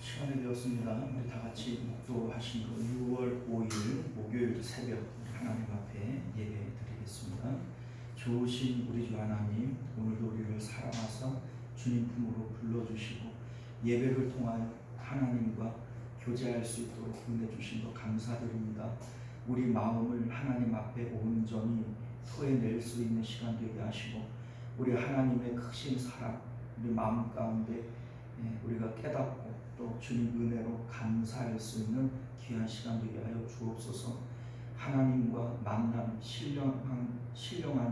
시간이 되었습니다. 우리 다 같이 목도하신 그 6월 5일 목요일 새벽 하나님 앞에 예배 드리겠습니다. 좋으신 우리 주 하나님, 오늘도 우리를 사랑하사 주님 품으로 불러주시고 예배를 통하여 하나님과 교제할 수 있도록 은혜 주신 것 감사드립니다. 우리 마음을 하나님 앞에 온전히 토해낼 수 있는 시간 되게 하시고 우리 하나님의 크신 사랑 우리 마음 가운데 우리가 깨닫고 또 주님 은혜로 감사할 수 있는 귀한 시간 되게 하여 주옵소서. 하나님과 만남 신령한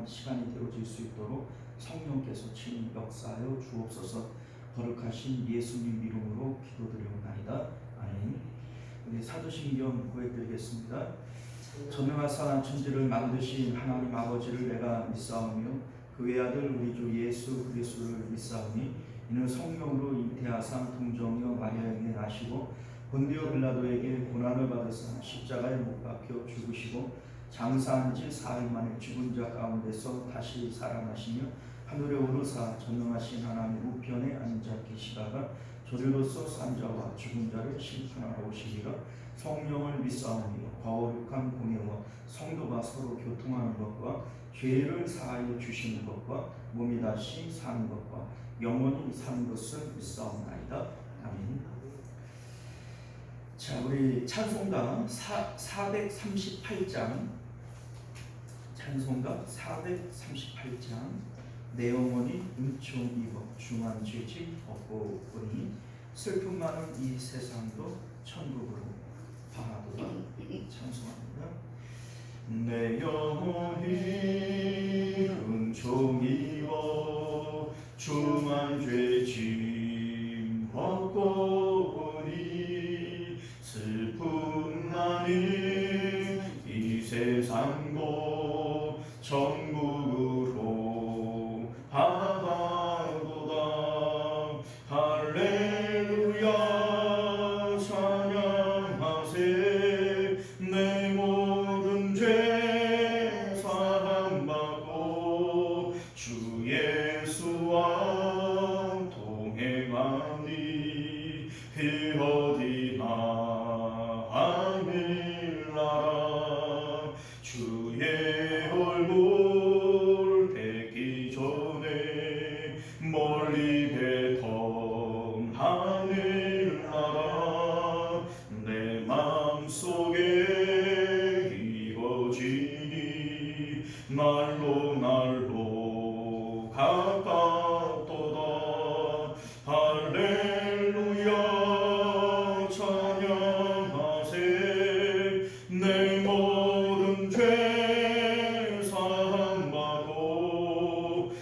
시간이 되어질 수 있도록 성령께서 친히 역사하여 주옵소서. 거룩하신 예수님 이름으로 기도드리옵나이다. 아멘. 우리 사도신경 고백드리겠습니다. 전능하사 천지를 만드신 하나님 아버지를 내가 믿사오며 그 외아들 우리 주 예수 그리스도를 믿사오니 이는 성령으로 잉태하사 동정녀 마리아에게 나시고 본디오 빌라도에게 고난을 받으사 십자가에 못 박혀 죽으시고 장사한 지 사흘 만에 죽은 자 가운데서 다시 살아나시며 하늘에 오르사 전능하신 하나님 우편에 앉아 계시다가 저리로서 산 자와 죽은 자를 심판하러 오시리라. 성령을 믿사오며 거룩한 공예와 성도가 서로 교통하는 것과 죄를 사하여 주시는 것과 몸이 다시 사는 것과 영원히 사는 것을 믿사옵나이다. 아멘. 자, 우리 찬송가 438장 찬송가 438장 내 영혼이 은총 입어 중한 죄짐 벗고 보니 슬픔 많은 이 세상도 천국으로 바라보라. 찬송합니다. 내 영혼이 은총 입어 중한 죄짐 벗고 보니 슬픔 많은 이 세상도 천국으로 바라보다. 할렐루야 찬양하세. 내 모든 죄 사함받고 주 예수와 동행하니 그 어디나 하늘나라. 주의 얼굴 뵙기 전에 멀리 뵀던 하늘나라 내 맘속에 이루어지니 날로 가깝도다. 할렐루야 찬양하세. 내 모든 죄 사함받고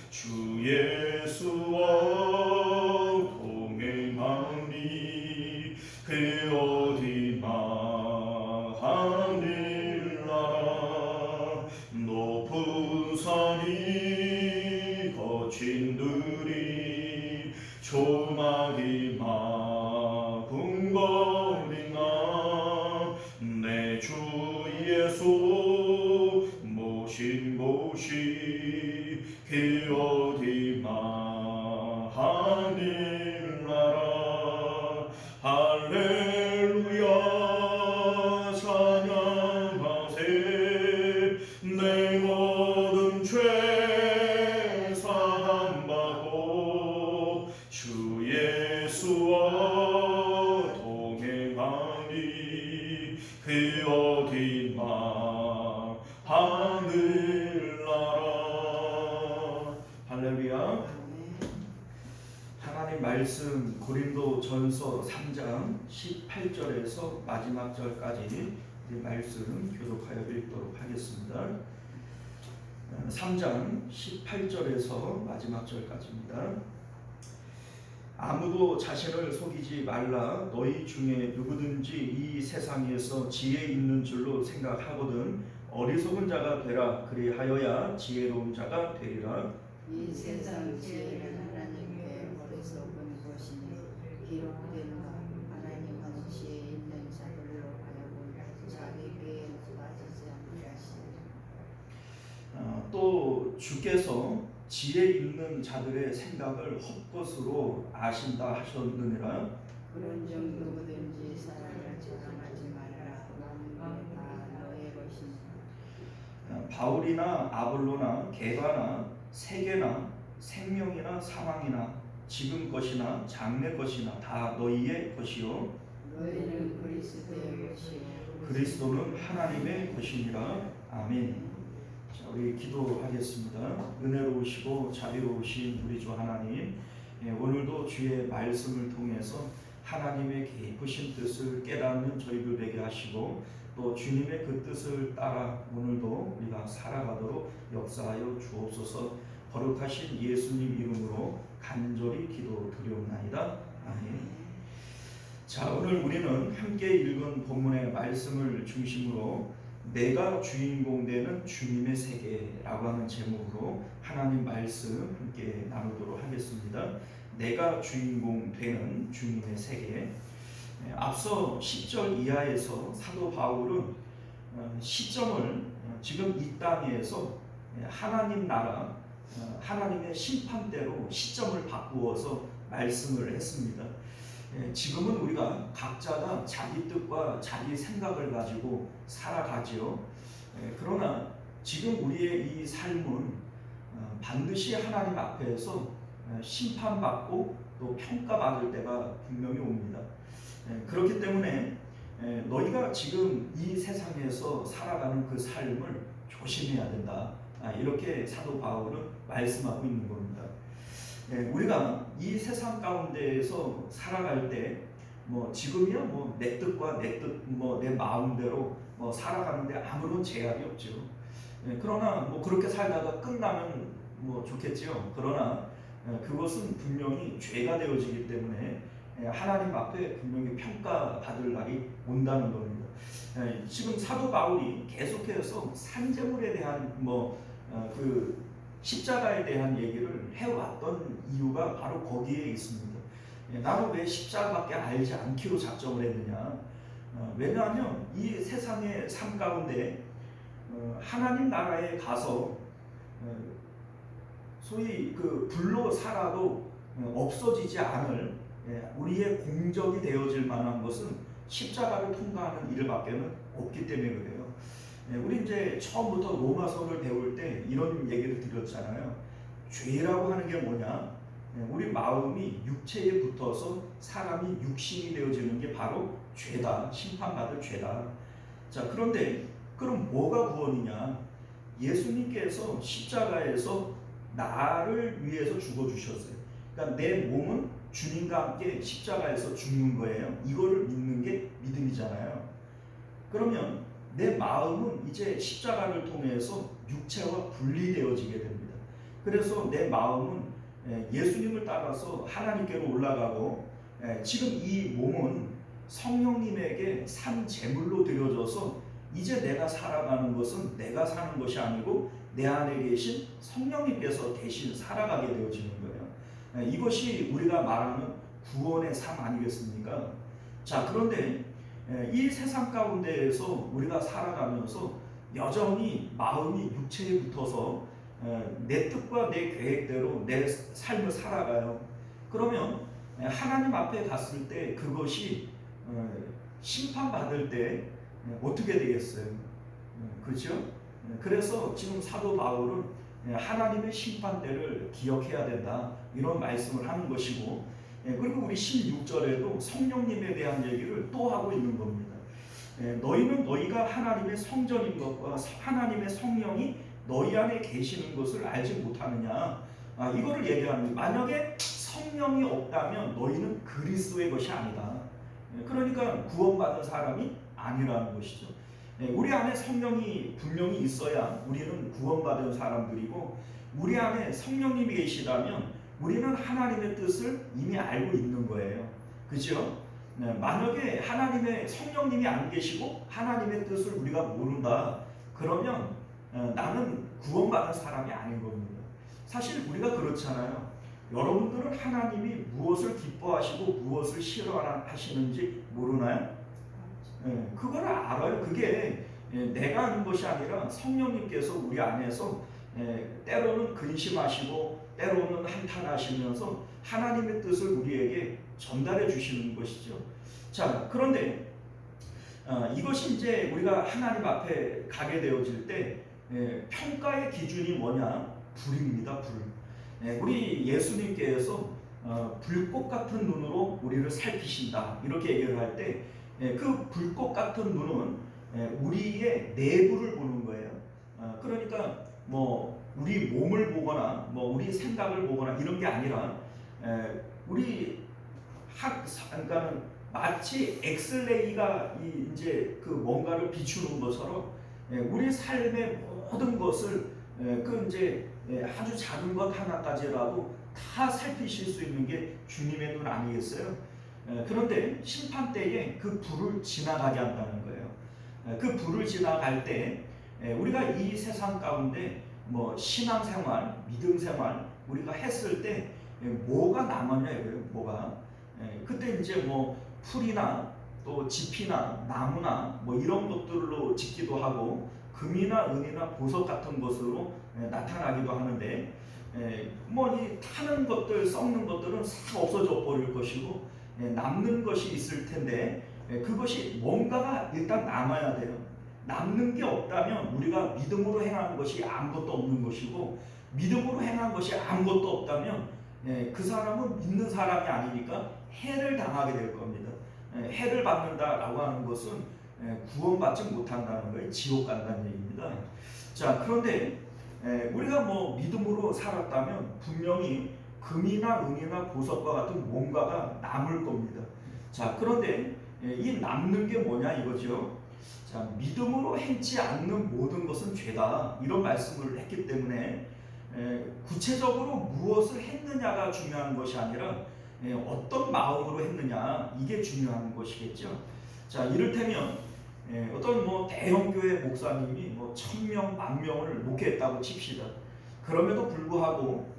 주 예수와 동행하니 그 어디나 하늘나라. 높은 산이 거친 들이 조막이나 궁궐이나 내 주 예수 모신 곳이 그 어디나 하늘나라. 할렐루야 찬양하세. 내 모든 죄 사함받고 주 예수와 동행하니 그 어디나 하늘나라. 할렐루야. 하나님 말씀 고린도전서 3장 18절에서 마지막 절까지 말씀 교독하여 읽도록 하겠습니다. 3장 18절에서 마지막 절까지입니다. 아무도 자신을 속이지 말라. 너희 중에 누구든지 이 세상에서 지혜 있는 줄로 생각하거든 어리석은 자가 되라. 그리하여야 지혜로운 자가 되리라. 이 세상 지혜는 하나님의 어리석은 것이니 기록된 바 하나님은 지혜 있는 자들로 하여금 자기에게 빠지지 않게 하시니. 또 주께서 지혜 있는 자들의 생각을 헛것으로 아신다 하셨느니라. 그런 정 누구든지 사람을 자랑하지 말라. 만물이 다 너의 것이니라. 바울이나 아볼로나 개바나 세계나 생명이나 사망이나 지금 것이나 장래 것이나 다 너희의 것이요 너희는 그리스도의 것이요 그리스도는 하나님의 것이니라. 아멘. 자, 우리 기도하겠습니다. 은혜로우시고 자비로우신 우리 주 하나님, 오늘도 주의 말씀을 통해서 하나님의 깊으신 뜻을 깨닫는 저희들 되게 하시고 또 주님의 그 뜻을 따라 오늘도 우리가 살아가도록 역사하여 주옵소서. 거룩하신 예수님 이름으로 간절히 기도드리옵나이다. 아멘. 자, 오늘 우리는 함께 읽은 본문의 말씀을 중심으로 내가 주인공 되는 주님의 세계라고 하는 제목으로 하나님 말씀 함께 나누도록 하겠습니다. 내가 주인공 되는 주님의 세계. 앞서 10절 이하에서 사도 바울은 시점을 지금 이 땅에서 하나님 나라, 하나님의 심판대로 시점을 바꾸어서 말씀을 했습니다. 지금은 우리가 각자가 자기 뜻과 자기 생각을 가지고 살아가지요. 그러나 지금 우리의 이 삶은 반드시 하나님 앞에서 심판받고 또 평가받을 때가 분명히 옵니다. 그렇기 때문에 너희가 지금 이 세상에서 살아가는 그 삶을 조심해야 된다. 이렇게 사도 바울은 말씀하고 있는 겁니다. 우리가 이 세상 가운데에서 살아갈 때 지금이야 내 뜻과 내 뜻 내 마음대로 살아가는데 아무런 제약이 없죠. 그러나 그렇게 살다가 끝나면 좋겠지요. 그러나 그것은 분명히 죄가 되어지기 때문에 하나님 앞에 분명히 평가받을 날이 온다는 겁니다. 지금 사도 바울이 계속해서 산재물에 대한 그 십자가에 대한 얘기를 해왔던 이유가 바로 거기에 있습니다. 나는 왜 십자가밖에 알지 않기로 작정을 했느냐? 왜냐하면 이 세상의 삶 가운데 하나님 나라에 가서 소위 그 불로 살아도 없어지지 않을 우리의 공적이 되어질 만한 것은 십자가를 통과하는 일밖에는 없기 때문에 그래요. 우리 이제 처음부터 로마서를 배울 때 이런 얘기를 드렸잖아요. 죄라고 하는 게 뭐냐? 우리 마음이 육체에 붙어서 사람이 육신이 되어지는 게 바로 죄다. 심판받을 죄다. 자, 그런데 그럼 뭐가 구원이냐? 예수님께서 십자가에서 나를 위해서 죽어주셨어요. 그러니까 내 몸은 주님과 함께 십자가에서 죽는 거예요. 이거를 믿는 게 믿음이잖아요. 그러면 내 마음은 이제 십자가를 통해서 육체와 분리되어지게 됩니다. 그래서 내 마음은 예수님을 따라서 하나님께로 올라가고 지금 이 몸은 성령님에게 산 제물로 드려져서 이제 내가 살아가는 것은 내가 사는 것이 아니고 내 안에 계신 성령님께서 대신 살아가게 되어지는 거예요. 이것이 우리가 말하는 구원의 삶 아니겠습니까? 자, 그런데 이 세상 가운데에서 우리가 살아가면서 여전히 마음이 육체에 붙어서 내 뜻과 내 계획대로 내 삶을 살아가요. 그러면 하나님 앞에 갔을 때 그것이 심판받을 때 어떻게 되겠어요? 그렇죠? 그래서 지금 사도 바울은 하나님의 심판대를 기억해야 된다 이런 말씀을 하는 것이고, 그리고 우리 16절에도 성령님에 대한 얘기를 또 하고 있는 겁니다. 너희는 너희가 하나님의 성전인 것과 하나님의 성령이 너희 안에 계시는 것을 알지 못하느냐, 이거를 얘기합니다. 만약에 성령이 없다면 너희는 그리스도의 것이 아니다. 그러니까 구원받은 사람이 아니라는 것이죠. 우리 안에 성령이 분명히 있어야 우리는 구원받은 사람들이고, 우리 안에 성령님이 계시다면 우리는 하나님의 뜻을 이미 알고 있는 거예요. 그죠? 만약에 하나님의 성령님이 안 계시고 하나님의 뜻을 우리가 모른다, 그러면 나는 구원받은 사람이 아닌 겁니다. 사실 우리가 그렇잖아요. 여러분들은 하나님이 무엇을 기뻐하시고 무엇을 싫어하시는지 모르나요? 그걸 알아요. 그게 내가 아는 것이 아니라 성령님께서 우리 안에서 때로는 근심하시고 때로는 한탄하시면서 하나님의 뜻을 우리에게 전달해 주시는 것이죠. 자, 그런데 이것이 이제 우리가 하나님 앞에 가게 되어질 때 평가의 기준이 뭐냐? 불입니다. 불. 우리 예수님께서 불꽃 같은 눈으로 우리를 살피신다 이렇게 얘기를 할 때 그 불꽃 같은 눈은 우리의 내부를 보는 거예요. 그러니까 뭐 우리 몸을 보거나 뭐 우리 생각을 보거나 이런 게 아니라 우리 그러니까는 마치 엑스레이가 이제 그 뭔가를 비추는 것처럼 우리 삶의 모든 것을 그 이제 아주 작은 것 하나까지라도 다 살피실 수 있는 게 주님의 눈 아니겠어요? 그런데 심판 때에 그 불을 지나가게 한다는 거예요. 그 불을 지나갈 때 우리가 이 세상 가운데 뭐 신앙생활, 믿음생활 우리가 했을 때 뭐가 남았냐 이거예요. 뭐가 그때 이제 뭐 풀이나 또 짚이나 나무나 뭐 이런 것들로 짓기도 하고 금이나 은이나 보석 같은 것으로 나타나기도 하는데 뭐 이 타는 것들 썩는 것들은 싹 없어져 버릴 것이고 남는 것이 있을 텐데 그것이 뭔가가 일단 남아야 돼요. 남는 게 없다면 우리가 믿음으로 행하는 것이 아무것도 없는 것이고 믿음으로 행한 것이 아무것도 없다면 그 사람은 믿는 사람이 아니니까 해를 당하게 될 겁니다. 해를 받는다라고 하는 것은 구원받지 못한다는 거예요. 지옥 간다는 얘기입니다. 자, 그런데 우리가 뭐 믿음으로 살았다면 분명히 금이나 은이나 보석과 같은 뭔가가 남을 겁니다. 자, 그런데 이 남는 게 뭐냐 이거죠. 자, 믿음으로 행치 않는 모든 것은 죄다 이런 말씀을 했기 때문에 구체적으로 무엇을 했느냐가 중요한 것이 아니라 어떤 마음으로 했느냐 이게 중요한 것이겠죠. 자, 이를테면 어떤 뭐 대형 교회 목사님이 뭐 1000명, 10,000명을 목회했다고 칩시다. 그럼에도 불구하고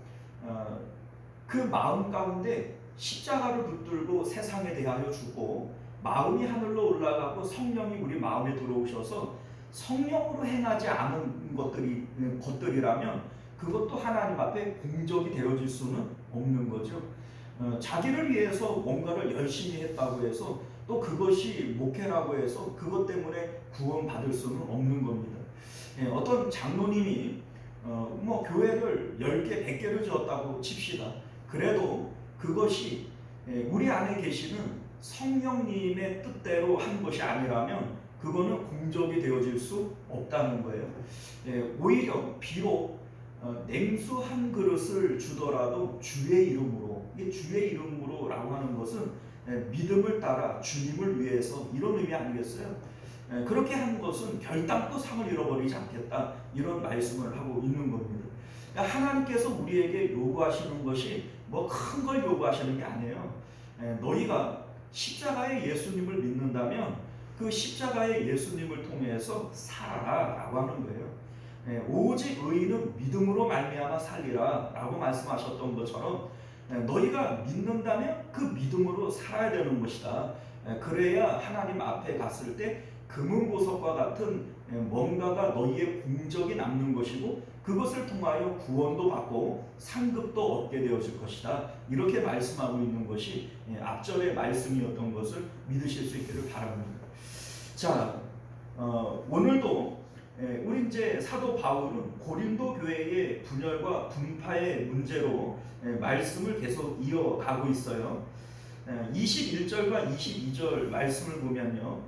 그 마음 가운데 십자가를 붙들고 세상에 대하여 죽고 마음이 하늘로 올라가고 성령이 우리 마음에 들어오셔서 성령으로 행하지 않은 것들이라면 그것도 하나님 앞에 공적이 되어질 수는 없는 거죠. 자기를 위해서 뭔가를 열심히 했다고 해서 또 그것이 목회라고 해서 그것 때문에 구원받을 수는 없는 겁니다. 어떤 장로님이 뭐 교회를 10개, 100개를 지었다고 칩시다. 그래도 그것이 우리 안에 계시는 성령님의 뜻대로 한 것이 아니라면 그거는 공적이 되어질 수 없다는 거예요. 오히려 비록 냉수 한 그릇을 주더라도 주의 이름으로, 이게 주의 이름으로라고 하는 것은 믿음을 따라 주님을 위해서 이런 의미 아니겠어요? 그렇게 한 것은 결단코 상을 잃어버리지 않겠다 이런 말씀을 하고 있는 겁니다. 그러니까 하나님께서 우리에게 요구하시는 것이 뭐 큰 걸 요구하시는 게 아니에요. 너희가 십자가의 예수님을 믿는다면 그 십자가의 예수님을 통해서 살아라라고 하는 거예요. 오직 의인은 믿음으로 말미암아 살리라 라고 말씀하셨던 것처럼 너희가 믿는다면 그 믿음으로 살아야 되는 것이다. 그래야 하나님 앞에 갔을 때 금은보석과 같은 뭔가가 너희의 공적이 남는 것이고 그것을 통하여 구원도 받고 상급도 얻게 되어질 것이다. 이렇게 말씀하고 있는 것이 앞절의 말씀이었던 것을 믿으실 수 있기를 바랍니다. 자, 오늘도 우리 이제 사도 바울은 고린도 교회의 분열과 분파의 문제로 말씀을 계속 이어가고 있어요. 21절과 22절 말씀을 보면요,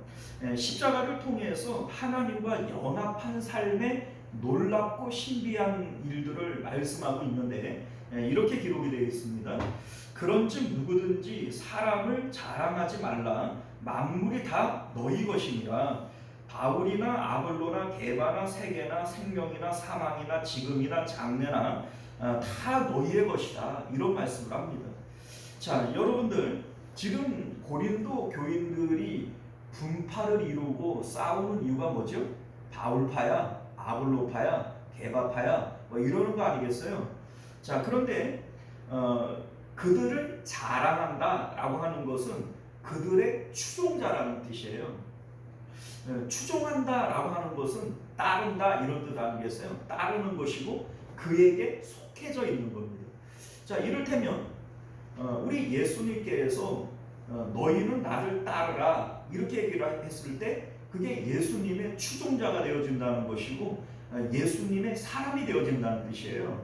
십자가를 통해서 하나님과 연합한 삶의 놀랍고 신비한 일들을 말씀하고 있는데 이렇게 기록이 되어 있습니다. 그런즉 누구든지 사람을 자랑하지 말라. 만물이 다 너희 것이니라. 바울이나 아볼로나 게바나 세계나 생명이나 사망이나 지금이나 장래나 다 너희의 것이다. 이런 말씀을 합니다. 자, 여러분들 지금 고린도 교인들이 분파를 이루고 싸우는 이유가 뭐죠? 바울파야, 아볼로파야, 게바파야 뭐 이러는 거 아니겠어요? 자, 그런데 그들을 자랑한다라고 하는 것은 그들의 추종자라는 뜻이에요. 추종한다라고 하는 것은 따른다 이런 뜻 아니겠어요? 따르는 것이고 그에게 속해져 있는 겁니다. 자, 이를테면 우리 예수님께서 너희는 나를 따르라 이렇게 얘기를 했을 때 그게 예수님의 추종자가 되어진다는 것이고 예수님의 사람이 되어진다는 뜻이에요.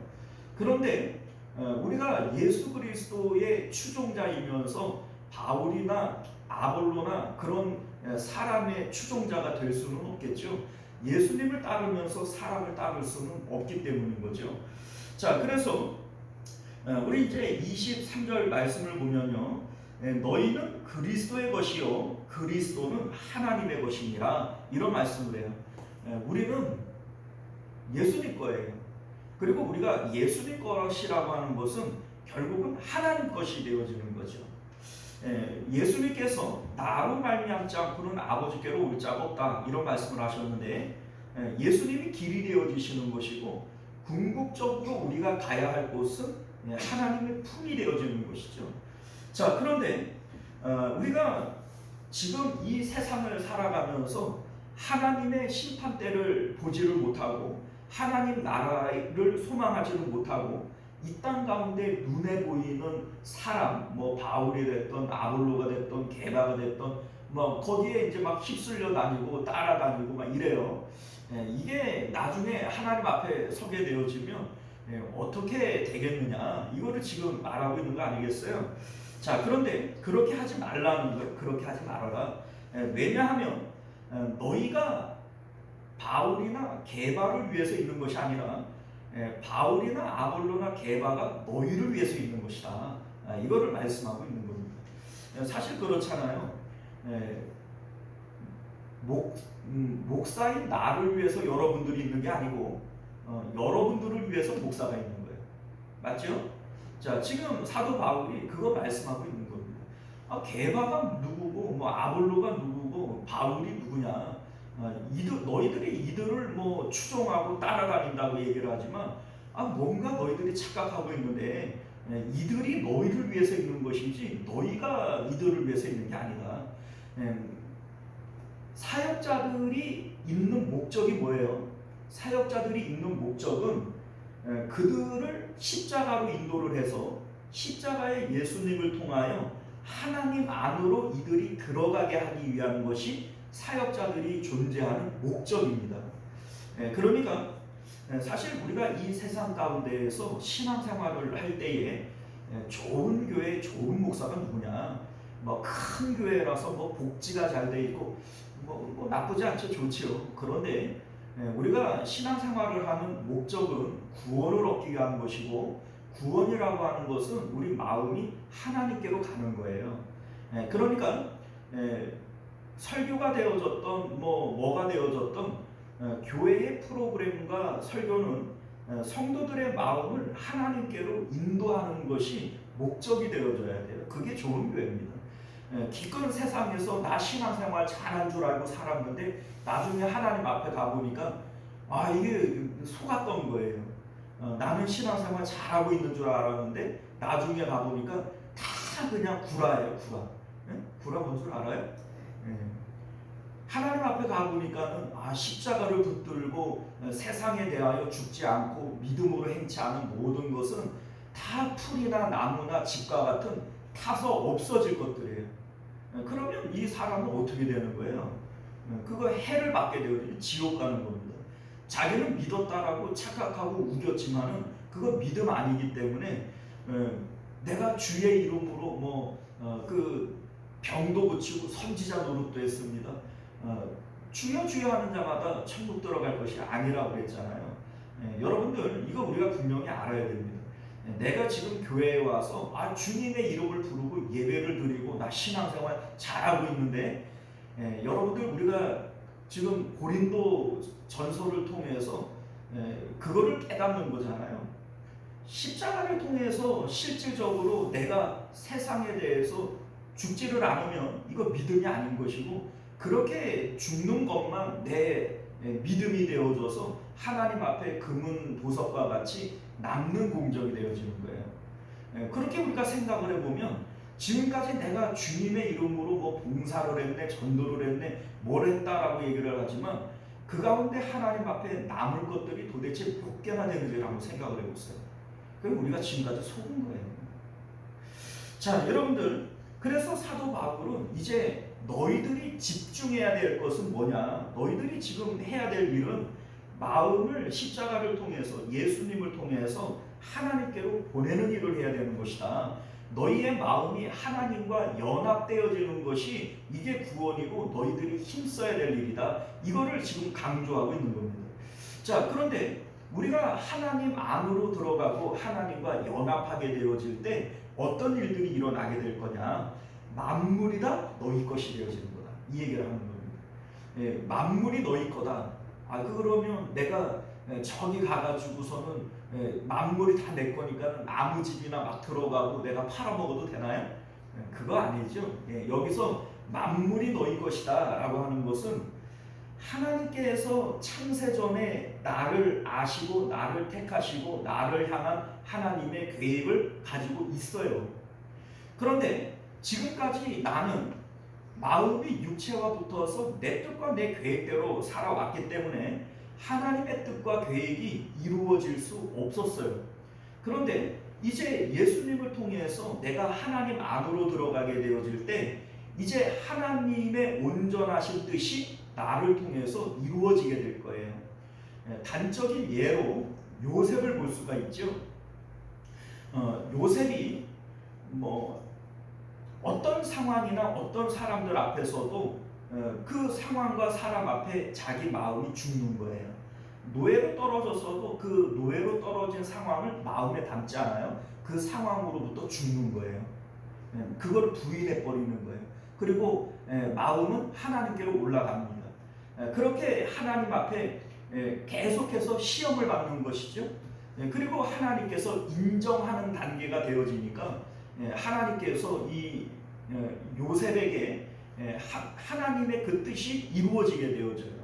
그런데 우리가 예수 그리스도의 추종자이면서 바울이나 아볼로나 그런 사람의 추종자가 될 수는 없겠죠. 예수님을 따르면서 사람을 따를 수는 없기 때문인 거죠. 자, 그래서 우리 이제 23절 말씀을 보면요, 너희는 그리스도의 것이요 그리스도는 하나님의 것이니라 이런 말씀을 해요. 우리는 예수님 거예요. 그리고 우리가 예수님 것이라고 하는 것은 결국은 하나님 것이 되어지는 거죠. 예수님께서 나로 말미암지 않고는 아버지께로 올 자가 없다 이런 말씀을 하셨는데 예수님이 길이 되어지시는 것이고 궁극적으로 우리가 가야 할 곳은 하나님의 품이 되어지는 것이죠. 자, 그런데 우리가 지금 이 세상을 살아가면서 하나님의 심판대를 보지를 못하고 하나님 나라를 소망하지는 못하고 이 땅 가운데 눈에 보이는 사람, 뭐 바울이 됐던 아볼로가 됐던 게바가 됐던 뭐 거기에 이제 막 휩쓸려 다니고 따라다니고 막 이래요. 이게 나중에 하나님 앞에 서게 되어지면 어떻게 되겠느냐 이거를 지금 말하고 있는 거 아니겠어요? 자, 그런데 그렇게 하지 말라는 거예요. 그렇게 하지 말아라. 왜냐하면 너희가 바울이나 게바를 위해서 있는 것이 아니라 바울이나 아볼로나 게바가 너희를 위해서 있는 것이다. 이거를 말씀하고 있는 겁니다. 사실 그렇잖아요. 목사인 나를 위해서 여러분들이 있는 게 아니고 여러분들을 위해서 목사가 있는 거예요. 맞죠? 자, 지금 사도 바울이 그거 말씀하고 있는 겁니다. 게바가 누구고 뭐 아볼로가 누구고 바울이 누구냐? 너희들이 이들을 뭐 추종하고 따라다닌다고 얘기를 하지만 뭔가 너희들이 착각하고 있는데 이들이 너희를 위해서 있는 것이지 너희가 이들을 위해서 있는 게 아니다. 사역자들이 있는 목적이 뭐예요? 사역자들이 있는 목적은 그들을 십자가로 인도를 해서 십자가의 예수님을 통하여 하나님 안으로 이들이 들어가게 하기 위한 것이 사역자들이 존재하는 목적입니다. 그러니까 사실 우리가 이 세상 가운데에서 신앙생활을 할 때에 좋은 교회 좋은 목사가 누구냐, 뭐 큰 교회라서 뭐 복지가 잘 돼 있고 뭐 나쁘지 않죠, 좋지요. 그런데 우리가 신앙생활을 하는 목적은 구원을 얻기 위한 것이고 구원이라고 하는 것은 우리 마음이 하나님께로 가는 거예요. 그러니까 설교가 되어졌던 뭐가 되어졌던 교회의 프로그램과 설교는 성도들의 마음을 하나님께로 인도하는 것이 목적이 되어져야 돼요. 그게 좋은 교회입니다. 기껏 세상에서 나 신앙생활 잘한 줄 알고 살았는데 나중에 하나님 앞에 가보니까 이게 속았던 거예요. 나는 신앙생활 잘하고 있는 줄 알았는데 나중에 가보니까 다 그냥 구라예요. 구라. 구라 뭔 줄 알아요? 하나님 앞에 가보니까는 십자가를 붙들고 세상에 대하여 죽지 않고 믿음으로 행치 않은 모든 것은 다 풀이나 나무나 집과 같은 타서 없어질 것들이에요. 그러면 이 사람은 어떻게 되는 거예요? 그거 해를 받게 되거든요. 지옥 가는 겁니다. 자기는 믿었다라고 착각하고 우겼지만은 그거 믿음 아니기 때문에 내가 주의 이름으로 그 병도 고치고 선지자 노릇도 했습니다. 주여 주여 하는 자마다 천국 들어갈 것이 아니라고 그랬잖아요. 여러분들 이거 우리가 분명히 알아야 됩니다. 내가 지금 교회에 와서 주님의 이름을 부르고 예배를 드리고 나 신앙생활 잘하고 있는데 여러분들 우리가 지금 고린도 전서를 통해서 그거를 깨닫는 거잖아요. 십자가를 통해서 실질적으로 내가 세상에 대해서 죽지를 않으면 이거 믿음이 아닌 것이고 그렇게 죽는 것만 내 믿음이 되어져서 하나님 앞에 금은 보석과 같이 남는 공적이 되어지는 거예요. 그렇게 우리가 생각을 해보면 지금까지 내가 주님의 이름으로 뭐 봉사를 했네, 전도를 했네, 뭘 했다라고 얘기를 하지만 그 가운데 하나님 앞에 남을 것들이 도대체 몇 개나 되는지를 한번 생각을 해보세요. 그럼 우리가 지금까지 속은 거예요. 자, 여러분들, 그래서 사도 바울은 이제 너희들이 집중해야 될 것은 뭐냐? 너희들이 지금 해야 될 일은 마음을 십자가를 통해서, 예수님을 통해서 하나님께로 보내는 일을 해야 되는 것이다. 너희의 마음이 하나님과 연합되어지는 것이 이게 구원이고 너희들이 힘써야 될 일이다. 이거를 지금 강조하고 있는 겁니다. 자, 그런데 우리가 하나님 안으로 들어가고 하나님과 연합하게 되어질 때 어떤 일들이 일어나게 될 거냐? 만물이 다 너희 것이 되어지는 거다. 이 얘기를 하는 겁니다. 예, 만물이 너희 거다. 그러면 내가 저기 가가지고서는 만물이 다 내 거니까 나무집이나 막 들어가고 내가 팔아먹어도 되나요? 그거 아니죠. 여기서 만물이 너희 것이다 라고 하는 것은 하나님께서 창세전에 나를 아시고 나를 택하시고 나를 향한 하나님의 계획을 가지고 있어요. 그런데 지금까지 나는 마음이 육체와 붙어서 내 뜻과 내 계획대로 살아왔기 때문에 하나님의 뜻과 계획이 이루어질 수 없었어요. 그런데 이제 예수님을 통해서 내가 하나님 안으로 들어가게 되어질 때 이제 하나님의 온전하신 뜻이 나를 통해서 이루어지게 될 거예요. 단적인 예로 요셉을 볼 수가 있죠. 요셉이 어떤 상황이나 어떤 사람들 앞에서도 그 상황과 사람 앞에 자기 마음이 죽는 거예요. 노예로 떨어져서도 그 노예로 떨어진 상황을 마음에 담지 않아요. 그 상황으로부터 죽는 거예요. 그걸 부인해 버리는 거예요. 그리고 마음은 하나님께로 올라갑니다. 그렇게 하나님 앞에 계속해서 시험을 받는 것이죠. 그리고 하나님께서 인정하는 단계가 되어지니까 하나님께서 이 요셉에게 하나님의 그 뜻이 이루어지게 되어져요.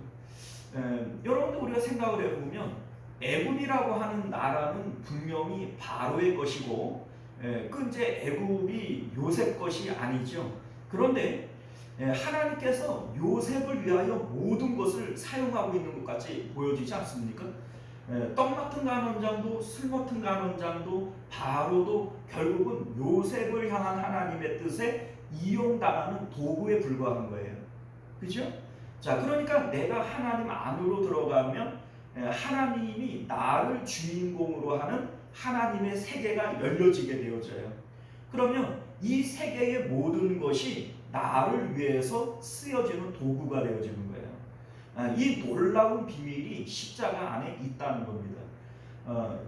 여러분들 우리가 생각을 해보면 애굽이라고 하는 나라는 분명히 바로의 것이고 그 이제 애굽이 요셉 것이 아니죠. 그런데 하나님께서 요셉을 위하여 모든 것을 사용하고 있는 것 같이 보여지지 않습니까? 떡 맡은 간원장도 술 맡은 간원장도 바로도 결국은 요셉을 향한 하나님의 뜻에 이용당하는 도구에 불과한 거예요. 그죠? 자, 그러니까 내가 하나님 안으로 들어가면 하나님이 나를 주인공으로 하는 하나님의 세계가 열려지게 되어져요. 그러면 이 세계의 모든 것이 나를 위해서 쓰여지는 도구가 되어지는 거예요. 이 놀라운 비밀이 십자가 안에 있다는 겁니다.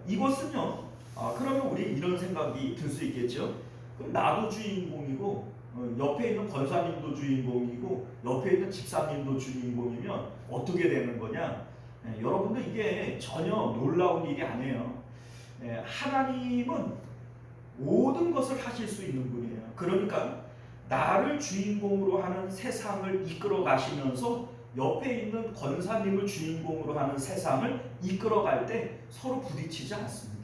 이것은요, 그러면 우리 이런 생각이 들 수 있겠죠. 그럼 나도 주인공이고 옆에 있는 권사님도 주인공이고 옆에 있는 집사님도 주인공이면 어떻게 되는 거냐? 여러분들 이게 전혀 놀라운 일이 아니에요. 하나님은 모든 것을 하실 수 있는 분이에요. 그러니까 나를 주인공으로 하는 세상을 이끌어 가시면서 옆에 있는 권사님을 주인공으로 하는 세상을 이끌어갈 때 서로 부딪히지 않습니다.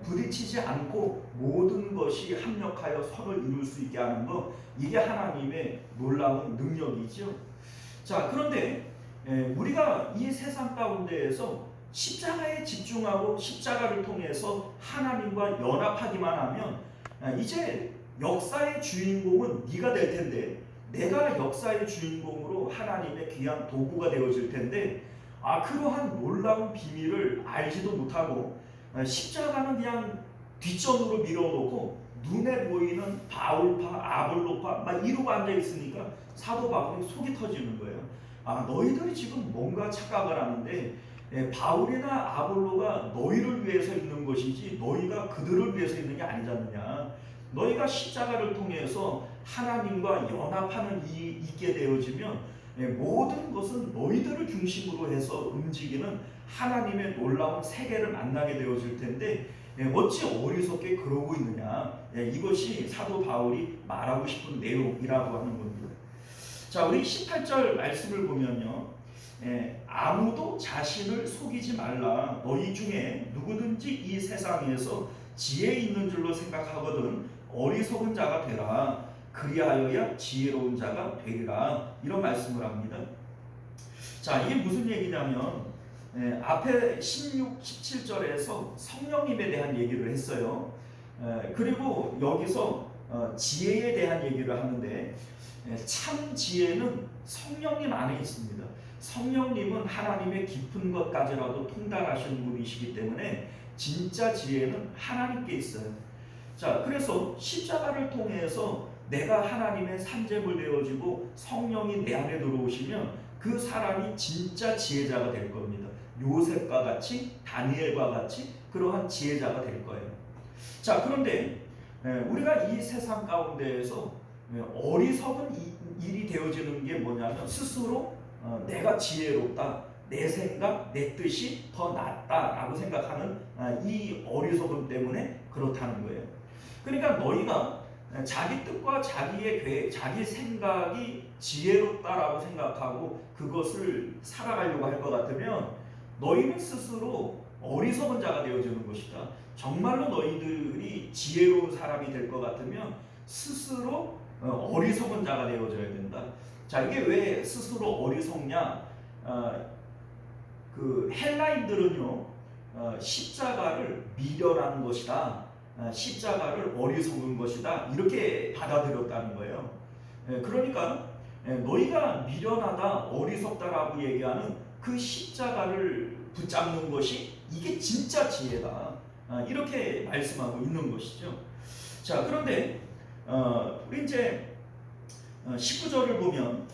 부딪히지 않고 모든 것이 합력하여 서로 이룰 수 있게 하는 것, 이게 하나님의 놀라운 능력이죠. 자, 그런데 우리가 이 세상 가운데에서 십자가에 집중하고 십자가를 통해서 하나님과 연합하기만 하면 이제 역사의 주인공은 네가 될 텐데, 내가 역사의 주인공으로 하나님의 귀한 도구가 되어질 텐데, 그러한 놀라운 비밀을 알지도 못하고 십자가는 그냥 뒷전으로 밀어놓고 눈에 보이는 바울파, 아볼로파 막 이러고 앉아 있으니까 사도 바울이 속이 터지는 거예요. 너희들이 지금 뭔가 착각을 하는데 바울이나 아볼로가 너희를 위해서 있는 것이지 너희가 그들을 위해서 있는 게 아니지 않느냐. 너희가 십자가를 통해서 하나님과 연합하는 일이 있게 되어지면 모든 것은 너희들을 중심으로 해서 움직이는 하나님의 놀라운 세계를 만나게 되어질 텐데 어찌 어리석게 그러고 있느냐. 이것이 사도 바울이 말하고 싶은 내용이라고 하는 겁니다. 자, 우리 18절 말씀을 보면요, 아무도 자신을 속이지 말라. 너희 중에 누구든지 이 세상에서 지혜 있는 줄로 생각하거든 어리석은 자가 되라. 그리하여야 지혜로운 자가 되리라. 이런 말씀을 합니다. 자, 이게 무슨 얘기냐면 앞에 16, 17절에서 성령님에 대한 얘기를 했어요. 그리고 여기서 지혜에 대한 얘기를 하는데 참 지혜는 성령님 안에 있습니다. 성령님은 하나님의 깊은 것까지라도 통달하시는 분이시기 때문에 진짜 지혜는 하나님께 있어요. 자, 그래서 십자가를 통해서 내가 하나님의 산재물 되어지고 성령이 내 안에 들어오시면 그 사람이 진짜 지혜자가 될 겁니다. 요셉과 같이, 다니엘과 같이 그러한 지혜자가 될 거예요. 자, 그런데 우리가 이 세상 가운데에서 어리석은 일이 되어지는 게 뭐냐면 스스로 내가 지혜롭다, 내 생각, 내 뜻이 더 낫다라고 생각하는 이 어리석음 때문에 그렇다는 거예요. 그러니까 너희가 자기 뜻과 자기의 계획, 자기 생각이 지혜롭다라고 생각하고 그것을 살아가려고 할 것 같으면 너희는 스스로 어리석은 자가 되어지는 것이다. 정말로 너희들이 지혜로운 사람이 될 것 같으면 스스로 어리석은 자가 되어져야 된다. 자, 이게 왜 스스로 어리석냐? 그 헬라인들은요, 십자가를 미련한 것이다, 십자가를 어리석은 것이다 이렇게 받아들였다는 거예요. 그러니까 너희가 미련하다, 어리석다라고 얘기하는 그 십자가를 붙잡는 것이 이게 진짜 지혜다, 이렇게 말씀하고 있는 것이죠. 자, 그런데 우리 이제 19절을 보면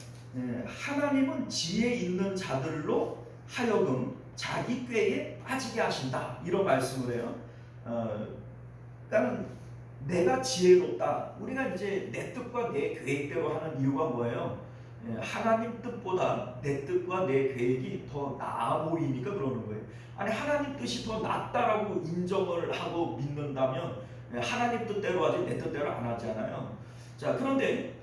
하나님은 지혜 있는 자들로 하여금 자기 꾀에 빠지게 하신다 이런 말씀을 해요. 그러니까 내가 지혜롭다, 우리가 이제 내 뜻과 내 계획대로 하는 이유가 뭐예요? 하나님 뜻보다 내 뜻과 내 계획이 더 나아 보이니까 그러는 거예요. 아니, 하나님 뜻이 더 낫다라고 인정을 하고 믿는다면 하나님 뜻대로 하지 내 뜻대로 안 하잖아요. 자, 그런데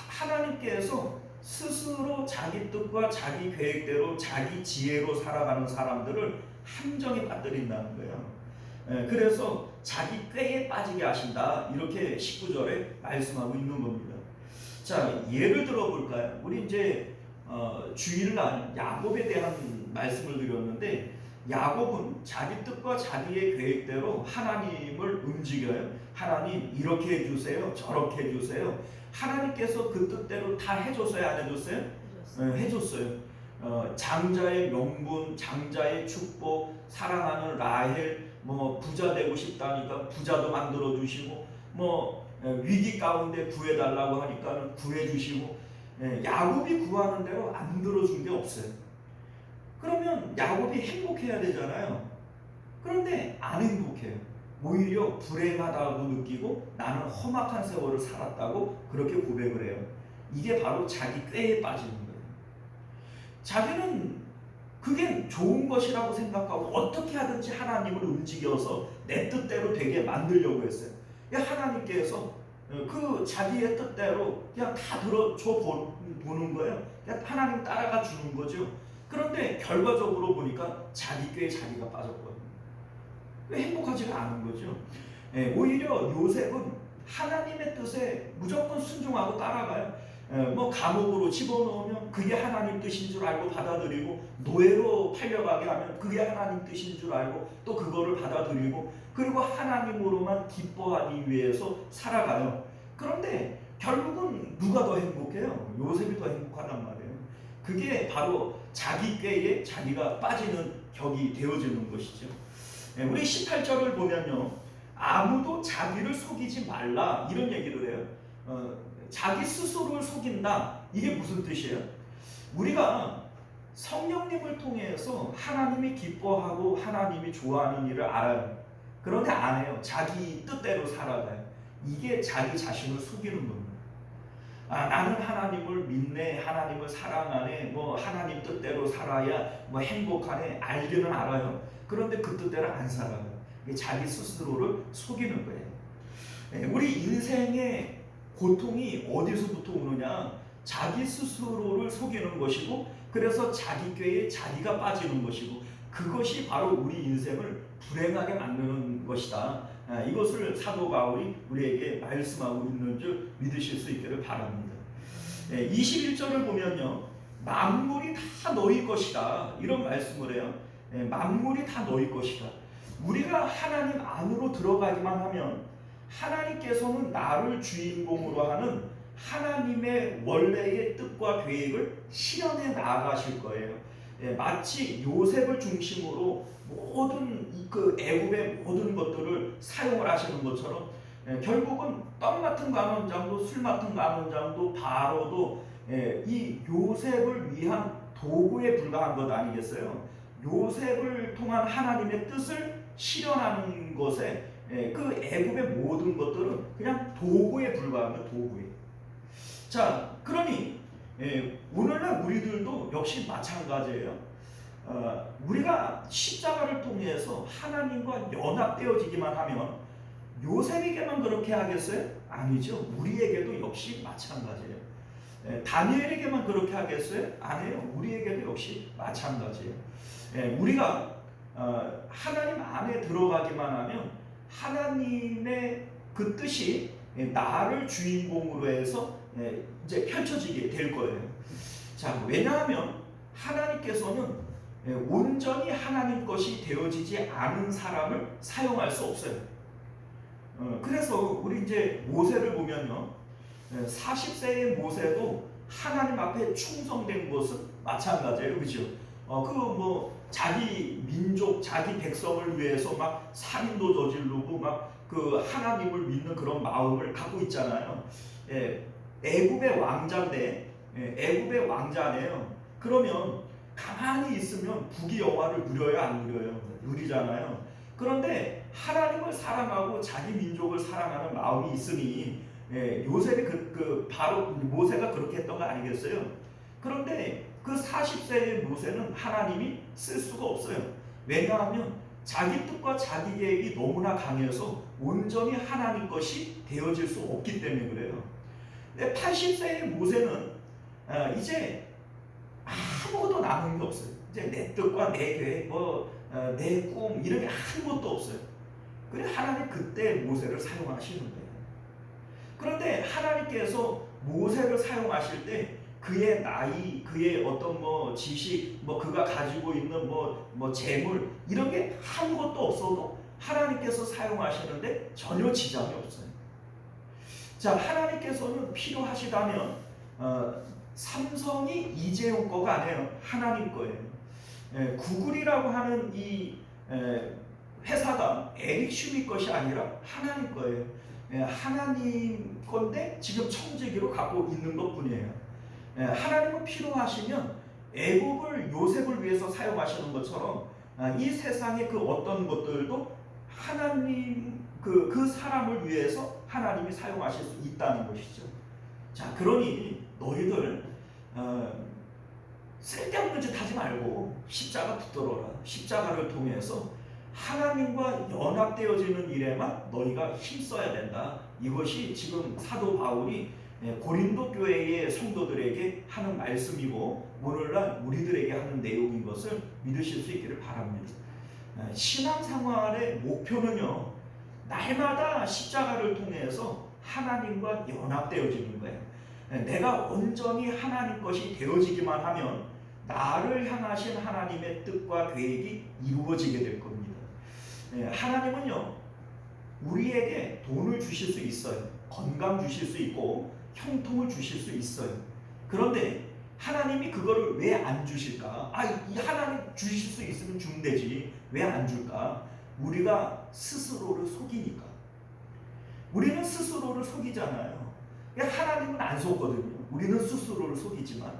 하나님께서 스스로 자기 뜻과 자기 계획대로 자기 지혜로 살아가는 사람들을 함정에 빠뜨린다는 거예요. 그래서 자기 꾀에 빠지게 하신다 이렇게 19절에 말씀하고 있는 겁니다. 자, 예를 들어 볼까요? 우리 이제 주일날 야곱에 대한 말씀을 드렸는데 야곱은 자기 뜻과 자기의 계획대로 하나님을 움직여요. 하나님 이렇게 해주세요, 저렇게 해주세요. 하나님께서 그 뜻대로 다 해줬어요, 안 해줬어요? 해줬어요. 장자의 명분, 장자의 축복, 사랑하는 라헬, 뭐 부자 되고 싶다니까 부자도 만들어 주시고, 뭐 위기 가운데 구해달라고 하니까 구해주시고, 야곱이 구하는 대로 안 들어준 게 없어요. 그러면 야곱이 행복해야 되잖아요. 그런데 안 행복해요. 오히려 불행하다고 느끼고 나는 험악한 세월을 살았다고 그렇게 고백을 해요. 이게 바로 자기 꾀에 빠지는 거예요. 자기는 그게 좋은 것이라고 생각하고 어떻게 하든지 하나님을 움직여서 내 뜻대로 되게 만들려고 했어요. 하나님께서 그 자기의 뜻대로 그냥 다 들어줘 보는 거예요. 그냥 하나님 따라가 주는 거죠. 그런데 결과적으로 보니까 자기 꾀에 자기가 빠졌거든요. 행복하지가 않은 거죠. 오히려 요셉은 하나님의 뜻에 무조건 순종하고 따라가요. 뭐 감옥으로 집어넣으면 그게 하나님 뜻인 줄 알고 받아들이고, 노예로 팔려가게 하면 그게 하나님 뜻인 줄 알고 또 그거를 받아들이고, 그리고 하나님으로만 기뻐하기 위해서 살아가요. 그런데 결국은 누가 더 행복해요? 요셉이 더 행복하단 말이에요. 그게 바로 자기 꾀에 자기가 빠지는 격이 되어지는 것이죠. 우리 18절을 보면요, 아무도 자기를 속이지 말라 이런 얘기를 해요. 자기 스스로를 속인다, 이게 무슨 뜻이에요? 우리가 성령님을 통해서 하나님이 기뻐하고 하나님이 좋아하는 일을 알아요. 그런데 안 해요. 자기 뜻대로 살아가요. 이게 자기 자신을 속이는 겁니다. 나는 하나님을 믿네, 하나님을 사랑하네, 뭐 하나님 뜻대로 살아야 뭐 행복하네, 알기는 알아요. 그런데 그 뜻대로 안 살아요. 자기 스스로를 속이는 거예요. 우리 인생의 고통이 어디서부터 오느냐? 자기 스스로를 속이는 것이고, 그래서 자기 꾀에 자기가 빠지는 것이고, 그것이 바로 우리 인생을 불행하게 만드는 것이다. 이것을 사도 바울이 우리에게 말씀하고 있는 줄 믿으실 수 있기를 바랍니다. 21절을 보면요, 만물이 다 너희 것이다 이런 말씀을 해요. 만물이 다 너희 것이다. 우리가 하나님 안으로 들어가기만 하면 하나님께서는 나를 주인공으로 하는 하나님의 원래의 뜻과 계획을 실현해 나아가실 거예요. 마치 요셉을 중심으로 모든 그 애굽의 모든 것들을 사용을 하시는 것처럼 결국은 떡 맡은 관원장도 술 맡은 관원장도 바로도 이 요셉을 위한 도구에 불과한 것 아니겠어요? 요셉을 통한 하나님의 뜻을 실현하는 것에 그 애굽의 모든 것들은 그냥 도구에 불과한 거, 도구에. 자, 그러니 오늘날 우리들도 역시 마찬가지예요. 우리가 십자가를 통해서 하나님과 연합되어지기만 하면 요셉에게만 그렇게 하겠어요? 아니죠. 우리에게도 역시 마찬가지예요. 다니엘에게만 그렇게 하겠어요? 아니에요. 우리에게도 역시 마찬가지예요. 우리가 하나님 안에 들어가기만 하면 하나님의 그 뜻이 나를 주인공으로 해서 이제 펼쳐지게 될 거예요. 자, 왜냐하면 하나님께서는 온전히 하나님 것이 되어지지 않은 사람을 사용할 수 없어요. 그래서 우리 이제 모세를 보면요, 40세의 모세도 하나님 앞에 충성된 것은 마찬가지예요, 그렇죠? 자기 민족, 자기 백성을 위해서 막 살인도 저지르고 막 그 하나님을 믿는 그런 마음을 갖고 있잖아요. 애굽의 왕자인데, 애굽의 왕자네요. 그러면 가만히 있으면 북이 영화를 누려요, 안 누려요? 누리잖아요. 그런데 하나님을 사랑하고 자기 민족을 사랑하는 마음이 있으니 요셉이 바로 모세가 그렇게 했던 거 아니겠어요? 그런데 그 40세의 모세는 하나님이 쓸 수가 없어요. 왜냐하면 자기 뜻과 자기 계획이 너무나 강해서 온전히 하나님 것이 되어질 수 없기 때문에 그래요. 80세의 모세는 이제 아무것도 남은 게 없어요. 이제 내 뜻과 내 계획, 내 꿈 이런 게 아무것도 없어요. 그래 하나님 그때 모세를 사용하시는 거예요. 그런데 하나님께서 모세를 사용하실 때 그의 나이, 그의 어떤 지식, 그가 가지고 있는 재물 이런 게 아무것도 없어도 하나님께서 사용하시는데 전혀 지장이 없어요. 자, 하나님께서는 필요하시다면 삼성이 이재용 거가 아니에요. 하나님 거예요. 구글이라고 하는 이 회사가 에릭 슈미 것이 아니라 하나님 거예요. 하나님 건데 지금 청지기로 갖고 있는 것 뿐이에요. 하나님은 필요하시면 애굽을 요셉을 위해서 사용하시는 것처럼 이 세상의 그 어떤 것들도 하나님 그 사람을 위해서 하나님이 사용하실 수 있다는 것이죠. 자, 그러니 너희들 쓸데없는 짓 하지 말고 십자가 붙들어라. 십자가를 통해서 하나님과 연합되어지는 일에만 너희가 힘써야 된다. 이것이 지금 사도 바울이 고린도 교회의 성도들에게 하는 말씀이고 오늘날 우리들에게 하는 내용인 것을 믿으실 수 있기를 바랍니다. 신앙생활의 목표는요, 날마다 십자가를 통해서 하나님과 연합되어지는 거예요. 내가 온전히 하나님 것이 되어지기만 하면 나를 향하신 하나님의 뜻과 계획이 이루어지게 될 겁니다. 하나님은요, 우리에게 돈을 주실 수 있어요. 건강 주실 수 있고 형통을 주실 수 있어요. 그런데 하나님이 그거를 왜 안 주실까? 이 하나님 주실 수 있으면 주면 되지. 왜 안 줄까? 우리가 스스로를 속이니까. 우리는 스스로를 속이잖아요. 하나님은 안 속거든요. 우리는 스스로를 속이지만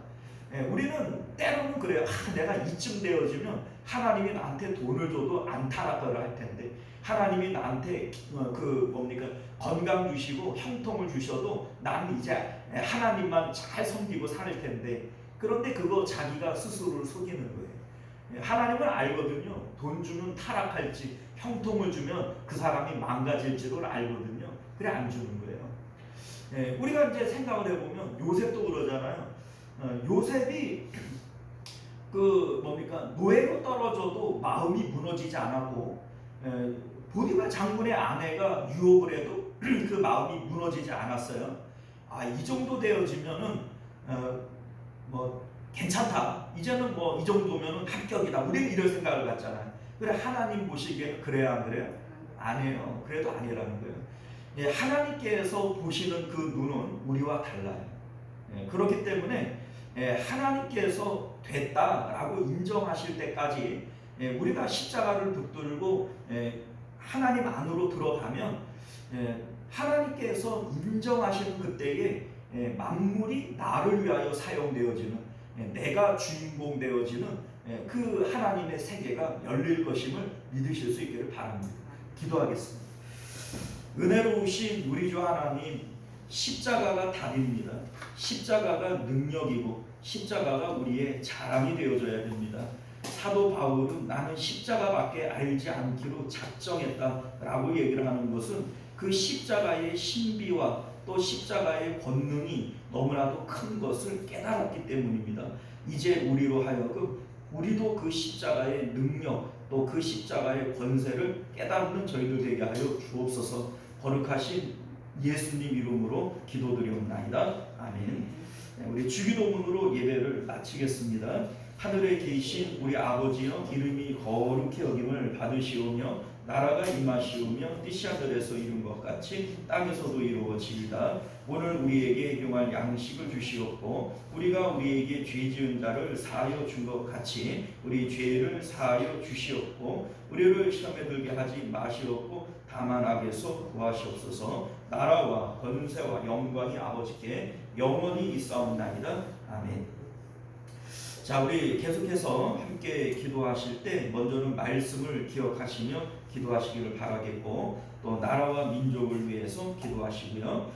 우리는 때로는 그래요. 내가 이쯤 되어지면 하나님이 나한테 돈을 줘도 안 타락을 할 텐데, 하나님이 나한테 건강 주시고 형통을 주셔도 나는 이제 하나님만 잘 섬기고 살 텐데, 그런데 그거 자기가 스스로를 속이는 거예요. 하나님은 알거든요. 돈 주면 타락할지, 형통을 주면 그 사람이 망가질지도 알거든요. 그래 안 주는 거예요. 우리가 이제 생각을 해보면 요셉도 그러잖아요. 요셉이 노예로 떨어져도 마음이 무너지지 않았고, 보디발 장군의 아내가 유혹을 해도 그 마음이 무너지지 않았어요. 이 정도 되어지면은 괜찮다. 이제는 이 정도면은 합격이다. 우리는 이런 생각을 갖잖아요. 그래 하나님 보시기에는 그래야 안 그래요? 아니에요. 그래도 아니라는 거예요. 하나님께서 보시는 그 눈은 우리와 달라요. 그렇기 때문에 하나님께서 됐다라고 인정하실 때까지 우리가 십자가를 붙들고 하나님 안으로 들어가면 하나님께서 인정하시는 그때에 만물이 나를 위하여 사용되어지는, 내가 주인공 되어지는 그 하나님의 세계가 열릴 것임을 믿으실 수 있기를 바랍니다. 기도하겠습니다. 은혜로우신 우리 주 하나님, 십자가가 답입니다. 십자가가 능력이고 십자가가 우리의 자랑이 되어져야 됩니다. 사도 바울은 나는 십자가밖에 알지 않기로 작정했다라고 얘기를 하는 것은 그 십자가의 신비와 또 십자가의 권능이 너무나도 큰 것을 깨달았기 때문입니다. 이제 우리로 하여금 우리도 그 십자가의 능력 또 그 십자가의 권세를 깨닫는 저희들 되게 하여 주옵소서. 거룩하신 예수님 이름으로 기도드리옵나이다. 아멘. 우리 주기도문으로 예배를 마치겠습니다. 하늘에 계신 우리 아버지여, 이름이 거룩히 여김을 받으시오며 나라가 임하시오며 뜻이 하늘에서 이룬 것 같이 땅에서도 이루어지이다. 오늘 우리에게 일용할 양식을 주시옵고 우리가 우리에게 죄 지은 자를 사하여 준 것 같이 우리 죄를 사하여 주시옵고 우리를 시험에 들게 하지 마시옵고 다만 악에서 구하시옵소서. 나라와 권세와 영광이 아버지께 영원히 있사옵나이다. 아멘. 자, 우리 계속해서 함께 기도하실 때 먼저는 말씀을 기억하시며 기도하시기를 바라겠고 또 나라와 민족을 위해서 기도하시고요.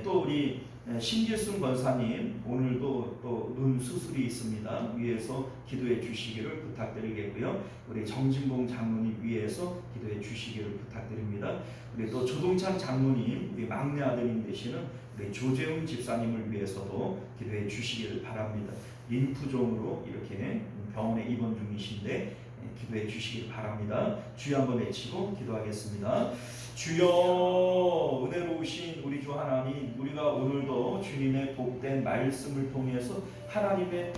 또 우리 신길순 권사님 오늘도 또 눈 수술이 있습니다. 위해서 기도해 주시기를 부탁드리겠고요. 우리 정진봉 장로님 위해서 기도해 주시기를 부탁드립니다. 우리 또 조동찬 장로님, 우리 막내 아드님 되시는 우리 조재훈 집사님을 위해서도 기도해 주시기를 바랍니다. 림프종으로 이렇게 병원에 입원 중이신데 기도해 주시길 바랍니다. 주여 한번 외치고 기도하겠습니다. 주여, 은혜로우신 우리 주 하나님, 우리가 오늘도 주님의 복된 말씀을 통해서 하나님의